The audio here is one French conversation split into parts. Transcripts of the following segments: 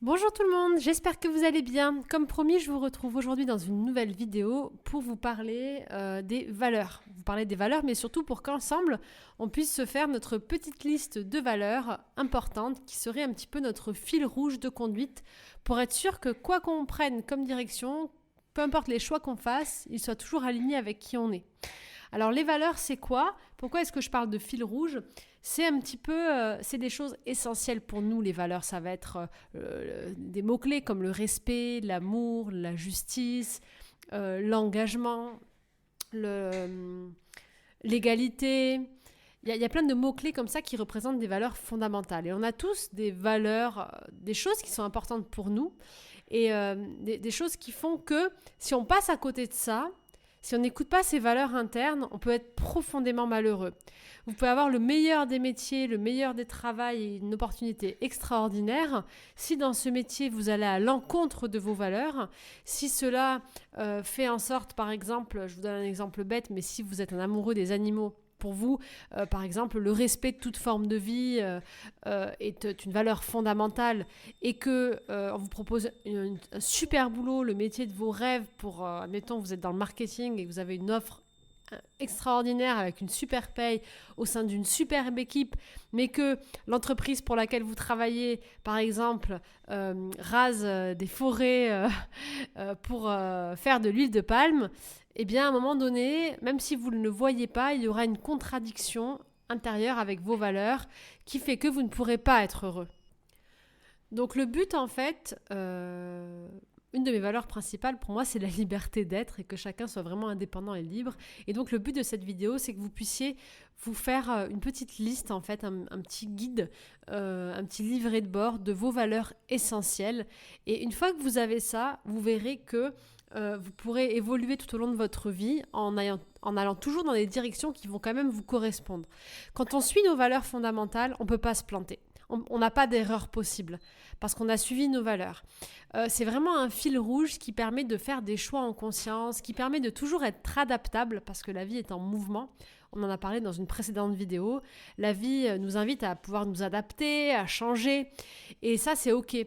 Bonjour tout le monde, j'espère que vous allez bien. Comme promis, je vous retrouve aujourd'hui dans une nouvelle vidéo pour vous parler des valeurs. Vous parler des valeurs, mais surtout pour qu'ensemble, on puisse se faire notre petite liste de valeurs importantes qui serait un petit peu notre fil rouge de conduite pour être sûr que quoi qu'on prenne comme direction, peu importe les choix qu'on fasse, ils soient toujours alignés avec qui on est. Alors les valeurs, c'est quoi? Pourquoi est-ce que je parle de fil rouge? C'est un petit peu, c'est des choses essentielles pour nous, les valeurs. Ça va être des mots-clés comme le respect, l'amour, la justice, l'engagement, l'égalité. Il y a plein de mots-clés comme ça qui représentent des valeurs fondamentales. Et on a tous des valeurs, des choses qui sont importantes pour nous et des choses qui font que si on passe à côté de ça, si on n'écoute pas ces valeurs internes, on peut être profondément malheureux. Vous pouvez avoir le meilleur des métiers, le meilleur des travails et une opportunité extraordinaire. Si dans ce métier, vous allez à l'encontre de vos valeurs, si cela fait en sorte, par exemple, je vous donne un exemple bête, mais si vous êtes un amoureux des animaux, pour vous, par exemple, le respect de toute forme de vie est une valeur fondamentale et que on vous propose un super boulot, le métier de vos rêves pour, admettons, vous êtes dans le marketing et que vous avez une offre extraordinaire avec une super paye au sein d'une superbe équipe, mais que l'entreprise pour laquelle vous travaillez, par exemple, rase des forêts pour faire de l'huile de palme, eh bien, à un moment donné, même si vous ne le voyez pas, il y aura une contradiction intérieure avec vos valeurs qui fait que vous ne pourrez pas être heureux. Donc le but, en fait, une de mes valeurs principales pour moi, c'est la liberté d'être et que chacun soit vraiment indépendant et libre. Et donc le but de cette vidéo, c'est que vous puissiez vous faire une petite liste, en fait, un petit guide, un petit livret de bord de vos valeurs essentielles. Et une fois que vous avez ça, vous verrez que vous pourrez évoluer tout au long de votre vie en allant toujours dans des directions qui vont quand même vous correspondre. Quand on suit nos valeurs fondamentales, on ne peut pas se planter. On n'a pas d'erreur possible parce qu'on a suivi nos valeurs. C'est vraiment un fil rouge qui permet de faire des choix en conscience, qui permet de toujours être adaptable parce que la vie est en mouvement. On en a parlé dans une précédente vidéo. La vie nous invite à pouvoir nous adapter, à changer et ça c'est ok.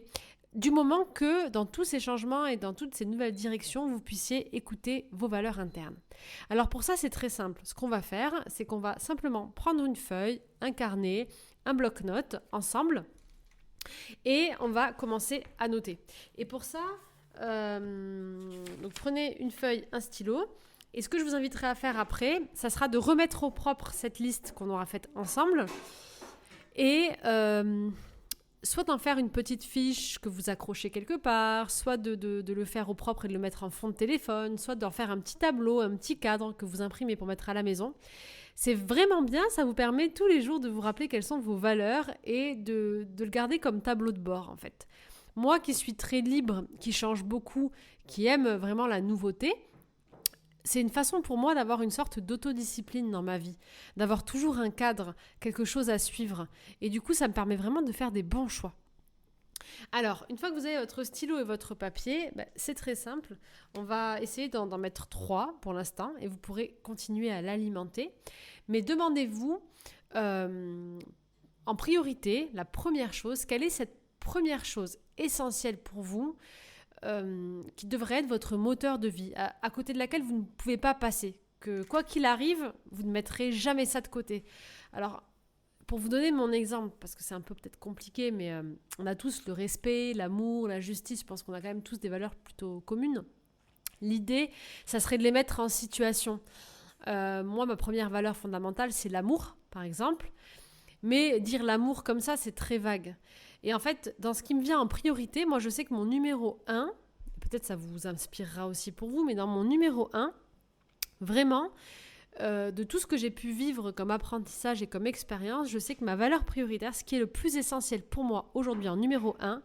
Du moment que dans tous ces changements et dans toutes ces nouvelles directions, vous puissiez écouter vos valeurs internes. Alors pour ça, c'est très simple. Ce qu'on va faire, c'est qu'on va simplement prendre une feuille, un carnet, un bloc-notes ensemble et on va commencer à noter. Et pour ça, donc prenez une feuille, un stylo. Et ce que je vous inviterai à faire après, ça sera de remettre au propre cette liste qu'on aura faite ensemble et soit d'en faire une petite fiche que vous accrochez quelque part, soit de le faire au propre et de le mettre en fond de téléphone, soit d'en faire un petit tableau, un petit cadre que vous imprimez pour mettre à la maison. C'est vraiment bien, ça vous permet tous les jours de vous rappeler quelles sont vos valeurs et de le garder comme tableau de bord en fait. Moi qui suis très libre, qui change beaucoup, qui aime vraiment la nouveauté, c'est une façon pour moi d'avoir une sorte d'autodiscipline dans ma vie, d'avoir toujours un cadre, quelque chose à suivre. Et du coup, ça me permet vraiment de faire des bons choix. Alors, une fois que vous avez votre stylo et votre papier, c'est très simple. On va essayer d'en mettre 3 pour l'instant et vous pourrez continuer à l'alimenter. Mais demandez-vous, en priorité, la première chose, quelle est cette première chose essentielle pour vous qui devrait être votre moteur de vie, à côté de laquelle vous ne pouvez pas passer. Que quoi qu'il arrive, vous ne mettrez jamais ça de côté. Alors, pour vous donner mon exemple, parce que c'est un peu peut-être compliqué, mais on a tous le respect, l'amour, la justice, je pense qu'on a quand même tous des valeurs plutôt communes. L'idée, ça serait de les mettre en situation. Moi, ma première valeur fondamentale, c'est l'amour, par exemple. Mais dire l'amour comme ça, c'est très vague. Et en fait, dans ce qui me vient en priorité, moi je sais que mon numéro 1, peut-être ça vous inspirera aussi pour vous, mais dans mon numéro 1, vraiment, de tout ce que j'ai pu vivre comme apprentissage et comme expérience, je sais que ma valeur prioritaire, ce qui est le plus essentiel pour moi aujourd'hui en numéro 1,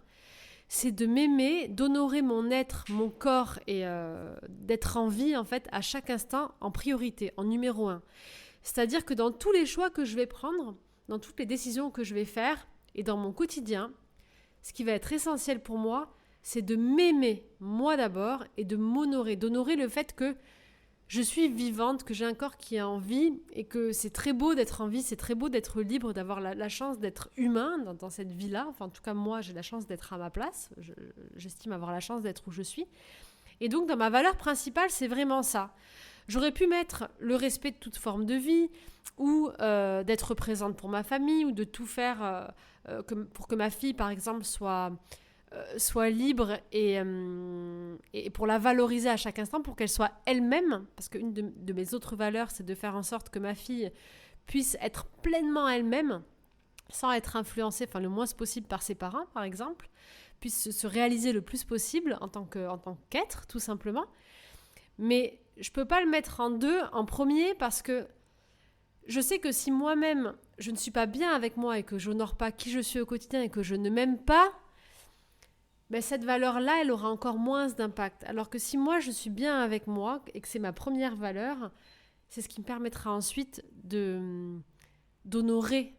c'est de m'aimer, d'honorer mon être, mon corps et d'être en vie en fait à chaque instant en priorité, en numéro 1. C'est-à-dire que dans tous les choix que je vais prendre, dans toutes les décisions que je vais faire et dans mon quotidien, ce qui va être essentiel pour moi, c'est de m'aimer moi d'abord et de m'honorer, d'honorer le fait que je suis vivante, que j'ai un corps qui est en vie et que c'est très beau d'être en vie, c'est très beau d'être libre, d'avoir la chance d'être humain dans cette vie-là. Enfin, en tout cas, moi, j'ai la chance d'être à ma place. J'estime avoir la chance d'être où je suis. Et donc, dans ma valeur principale, c'est vraiment ça. J'aurais pu mettre le respect de toute forme de vie ou d'être présente pour ma famille ou de tout faire pour que ma fille, par exemple, soit libre et pour la valoriser à chaque instant, pour qu'elle soit elle-même. Parce qu'une de mes autres valeurs, c'est de faire en sorte que ma fille puisse être pleinement elle-même sans être influencée, le moins possible par ses parents, par exemple, puisse se réaliser le plus possible en tant qu'être, tout simplement. Mais je ne peux pas le mettre en premier parce que je sais que si moi-même, je ne suis pas bien avec moi et que je n'honore pas qui je suis au quotidien et que je ne m'aime pas, cette valeur-là, elle aura encore moins d'impact. Alors que si moi, je suis bien avec moi et que c'est ma première valeur, c'est ce qui me permettra ensuite d'honorer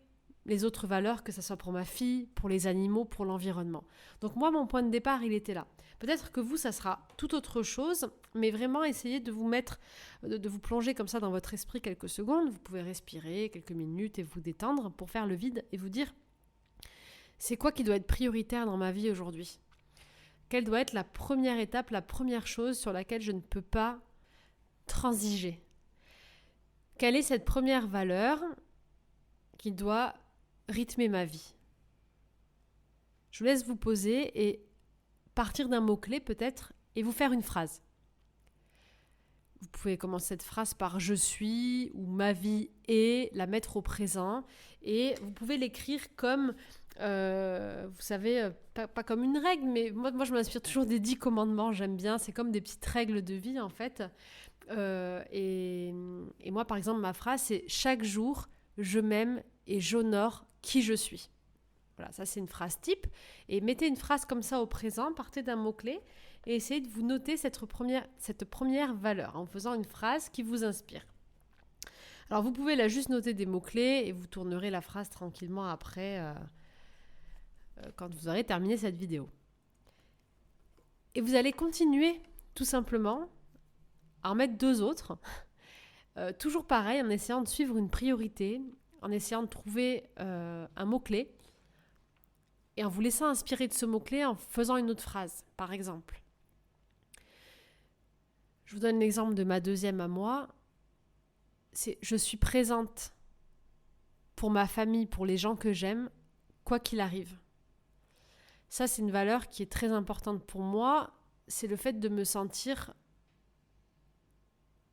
les autres valeurs, que ce soit pour ma fille, pour les animaux, pour l'environnement. Donc moi, mon point de départ, il était là. Peut-être que vous, ça sera tout autre chose, mais vraiment essayez de vous mettre, de vous plonger comme ça dans votre esprit quelques secondes. Vous pouvez respirer quelques minutes et vous détendre pour faire le vide et vous dire c'est quoi qui doit être prioritaire dans ma vie aujourd'hui ? Quelle doit être la première étape, la première chose sur laquelle je ne peux pas transiger ? Quelle est cette première valeur qui doit rythmer ma vie ? Je vous laisse vous poser et partir d'un mot-clé peut-être et vous faire une phrase. Vous pouvez commencer cette phrase par « je suis » ou « ma vie est », la mettre au présent et vous pouvez l'écrire comme, vous savez, pas comme une règle, mais moi je m'inspire toujours des 10 commandements, j'aime bien, c'est comme des petites règles de vie en fait. Et moi par exemple ma phrase c'est « chaque jour je m'aime et j'honore qui je suis ». Voilà, ça c'est une phrase type. Et mettez une phrase comme ça au présent, partez d'un mot-clé et essayez de vous noter cette première valeur en faisant une phrase qui vous inspire. Alors vous pouvez là juste noter des mots-clés et vous tournerez la phrase tranquillement après quand vous aurez terminé cette vidéo. Et vous allez continuer tout simplement à en mettre 2 autres. Toujours pareil, en essayant de suivre une priorité, en essayant de trouver un mot-clé et en vous laissant inspirer de ce mot-clé en faisant une autre phrase, par exemple. Je vous donne l'exemple de ma deuxième à moi. C'est « je suis présente pour ma famille, pour les gens que j'aime, quoi qu'il arrive ». Ça, c'est une valeur qui est très importante pour moi. C'est le fait de me sentir,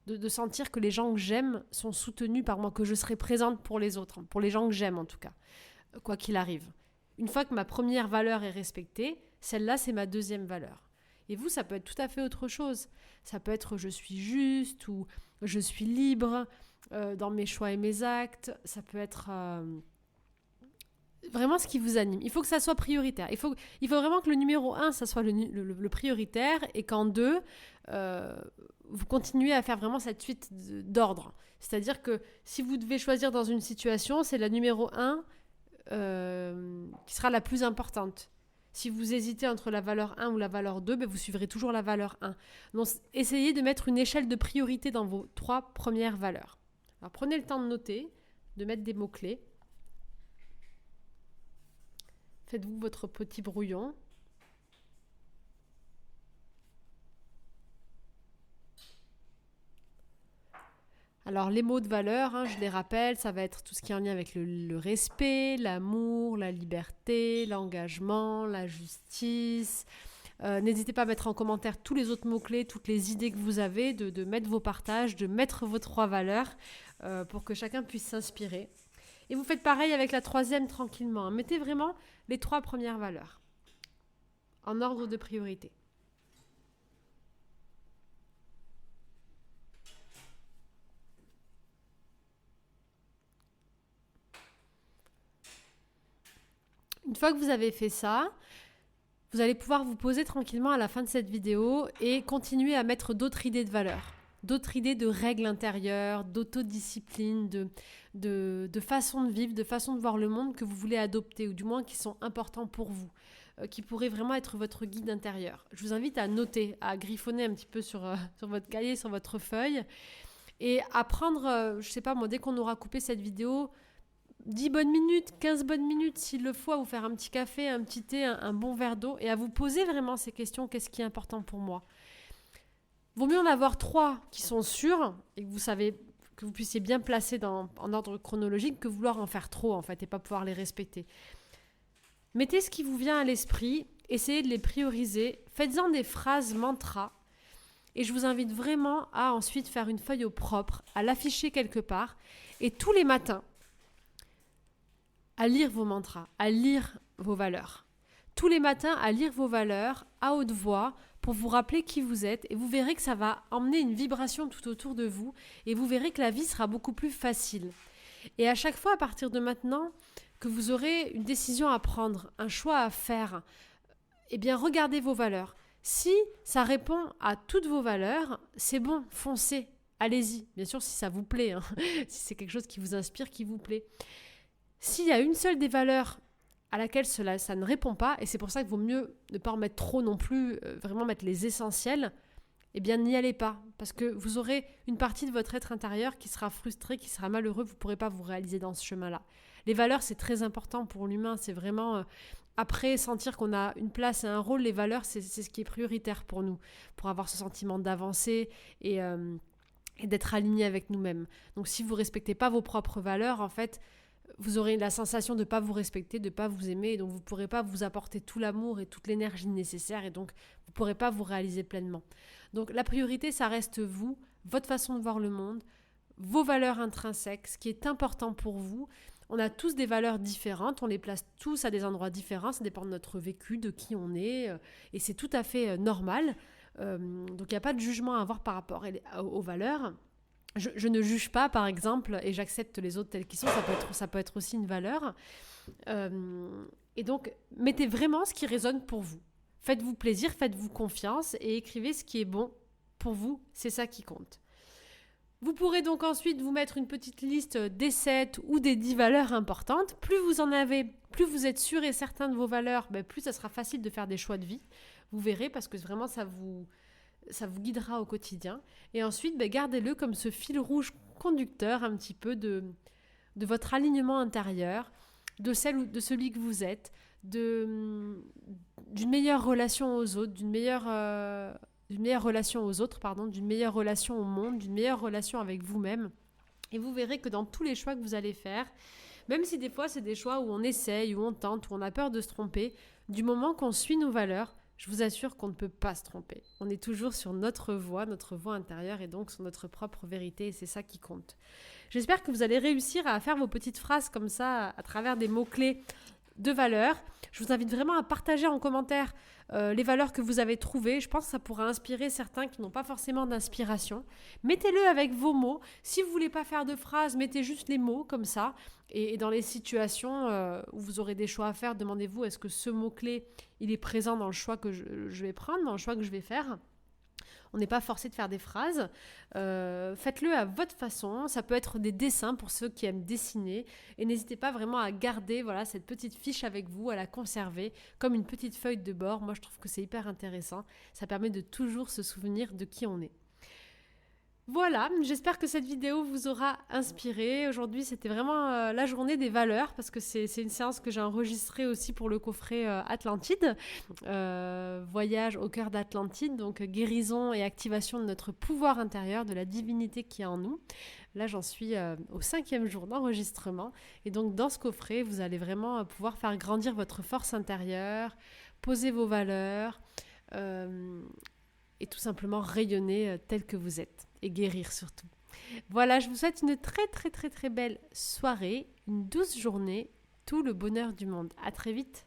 de sentir que les gens que j'aime sont soutenus par moi, que je serai présente pour les autres, pour les gens que j'aime en tout cas, quoi qu'il arrive. Une fois que ma première valeur est respectée, celle-là, c'est ma deuxième valeur. Et vous, ça peut être tout à fait autre chose. Ça peut être « je suis juste » ou « je suis libre dans mes choix et mes actes ». Ça peut être vraiment ce qui vous anime. Il faut que ça soit prioritaire. Il faut vraiment que le numéro 1, ça soit le prioritaire et qu'en 2, vous continuez à faire vraiment cette suite d'ordre. C'est-à-dire que si vous devez choisir dans une situation, c'est la numéro 1 qui sera la plus importante. Si vous hésitez entre la valeur 1 ou la valeur 2, vous suivrez toujours la valeur 1. Donc, essayez de mettre une échelle de priorité dans vos 3 premières valeurs. Alors, prenez le temps de noter, de mettre des mots-clés. Faites-vous votre petit brouillon. Alors, les mots de valeur, je les rappelle, ça va être tout ce qui est en lien avec le respect, l'amour, la liberté, l'engagement, la justice. N'hésitez pas à mettre en commentaire tous les autres mots-clés, toutes les idées que vous avez, de mettre vos partages, de mettre vos 3 valeurs pour que chacun puisse s'inspirer. Et vous faites pareil avec la 3e tranquillement. Mettez vraiment les 3 premières valeurs en ordre de priorité. Une fois que vous avez fait ça, vous allez pouvoir vous poser tranquillement à la fin de cette vidéo et continuer à mettre d'autres idées de valeurs, d'autres idées de règles intérieures, d'autodiscipline, de façon de vivre, de façon de voir le monde que vous voulez adopter ou du moins qui sont importants pour vous. qui pourrait vraiment être votre guide intérieur. Je vous invite à noter, à griffonner un petit peu sur votre cahier, sur votre feuille, et à prendre, je sais pas moi, dès qu'on aura coupé cette vidéo, 10 bonnes minutes, 15 bonnes minutes s'il le faut, à vous faire un petit café, un petit thé, un bon verre d'eau, et à vous poser vraiment ces questions, qu'est-ce qui est important pour moi ? Vaut mieux en avoir 3 qui sont sûrs, et que vous savez, que vous puissiez bien placer en ordre chronologique, que vouloir en faire trop en fait, et pas pouvoir les respecter. Mettez ce qui vous vient à l'esprit, essayez de les prioriser, faites-en des phrases mantras, et je vous invite vraiment à ensuite faire une feuille au propre, à l'afficher quelque part, et tous les matins, à lire vos mantras, à lire vos valeurs. Tous les matins, à lire vos valeurs à haute voix pour vous rappeler qui vous êtes, et vous verrez que ça va emmener une vibration tout autour de vous, et vous verrez que la vie sera beaucoup plus facile. Et à chaque fois, à partir de maintenant, que vous aurez une décision à prendre, un choix à faire, eh bien regardez vos valeurs. Si ça répond à toutes vos valeurs, c'est bon, foncez, allez-y. Bien sûr, si ça vous plaît, si c'est quelque chose qui vous inspire, qui vous plaît. S'il y a une seule des valeurs à laquelle ça ne répond pas, et c'est pour ça qu'il vaut mieux ne pas en mettre trop non plus, vraiment mettre les essentiels, eh bien n'y allez pas, parce que vous aurez une partie de votre être intérieur qui sera frustré, qui sera malheureux, vous ne pourrez pas vous réaliser dans ce chemin-là. Les valeurs, c'est très important pour l'humain, c'est vraiment, après sentir qu'on a une place et un rôle, les valeurs, c'est ce qui est prioritaire pour nous, pour avoir ce sentiment d'avancer et d'être aligné avec nous-mêmes. Donc si vous ne respectez pas vos propres valeurs, en fait, vous aurez la sensation de ne pas vous respecter, de ne pas vous aimer, et donc vous ne pourrez pas vous apporter tout l'amour et toute l'énergie nécessaire, et donc vous ne pourrez pas vous réaliser pleinement. Donc la priorité, ça reste vous, votre façon de voir le monde, vos valeurs intrinsèques, ce qui est important pour vous. On a tous des valeurs différentes, on les place tous à des endroits différents, ça dépend de notre vécu, de qui on est, et c'est tout à fait normal. Donc il n'y a pas de jugement à avoir par rapport aux valeurs. Je ne juge pas, par exemple, et j'accepte les autres tels qu'ils sont, ça peut être aussi une valeur. Et donc, mettez vraiment ce qui résonne pour vous. Faites-vous plaisir, faites-vous confiance et écrivez ce qui est bon pour vous, c'est ça qui compte. Vous pourrez donc ensuite vous mettre une petite liste des 7 ou des 10 valeurs importantes. Plus vous en avez, plus vous êtes sûr et certain de vos valeurs, plus ça sera facile de faire des choix de vie. Vous verrez, parce que vraiment ça vous guidera au quotidien. Et ensuite, gardez-le comme ce fil rouge conducteur un petit peu de votre alignement intérieur, de celui que vous êtes, d'une meilleure relation aux autres, d'une meilleure relation aux autres, d'une meilleure relation au monde, d'une meilleure relation avec vous-même. Et vous verrez que dans tous les choix que vous allez faire, même si des fois c'est des choix où on essaye, où on tente, où on a peur de se tromper, du moment qu'on suit nos valeurs, je vous assure qu'on ne peut pas se tromper. On est toujours sur notre voie intérieure, et donc sur notre propre vérité, et c'est ça qui compte. J'espère que vous allez réussir à faire vos petites phrases comme ça à travers des mots-clés de valeurs. Je vous invite vraiment à partager en commentaire les valeurs que vous avez trouvées. Je pense que ça pourra inspirer certains qui n'ont pas forcément d'inspiration. Mettez-le avec vos mots. Si vous ne voulez pas faire de phrases, mettez juste les mots comme ça. Et dans les situations où vous aurez des choix à faire, demandez-vous est-ce que ce mot-clé, il est présent dans le choix que je vais prendre, dans le choix que je vais faire. On n'est pas forcé de faire des phrases. Faites-le à votre façon. Ça peut être des dessins pour ceux qui aiment dessiner. Et n'hésitez pas vraiment à garder cette petite fiche avec vous, à la conserver comme une petite feuille de bord. Moi, je trouve que c'est hyper intéressant. Ça permet de toujours se souvenir de qui on est. Voilà, j'espère que cette vidéo vous aura inspiré. Aujourd'hui, c'était vraiment la journée des valeurs, parce que c'est une séance que j'ai enregistrée aussi pour le coffret Atlantide, voyage au cœur d'Atlantide, donc guérison et activation de notre pouvoir intérieur, de la divinité qui est en nous. Là, j'en suis au 5e jour d'enregistrement, et donc dans ce coffret, vous allez vraiment pouvoir faire grandir votre force intérieure, poser vos valeurs, et tout simplement rayonner tel que vous êtes. Et guérir surtout. Voilà, je vous souhaite une très très très très belle soirée, une douce journée, tout le bonheur du monde. À très vite.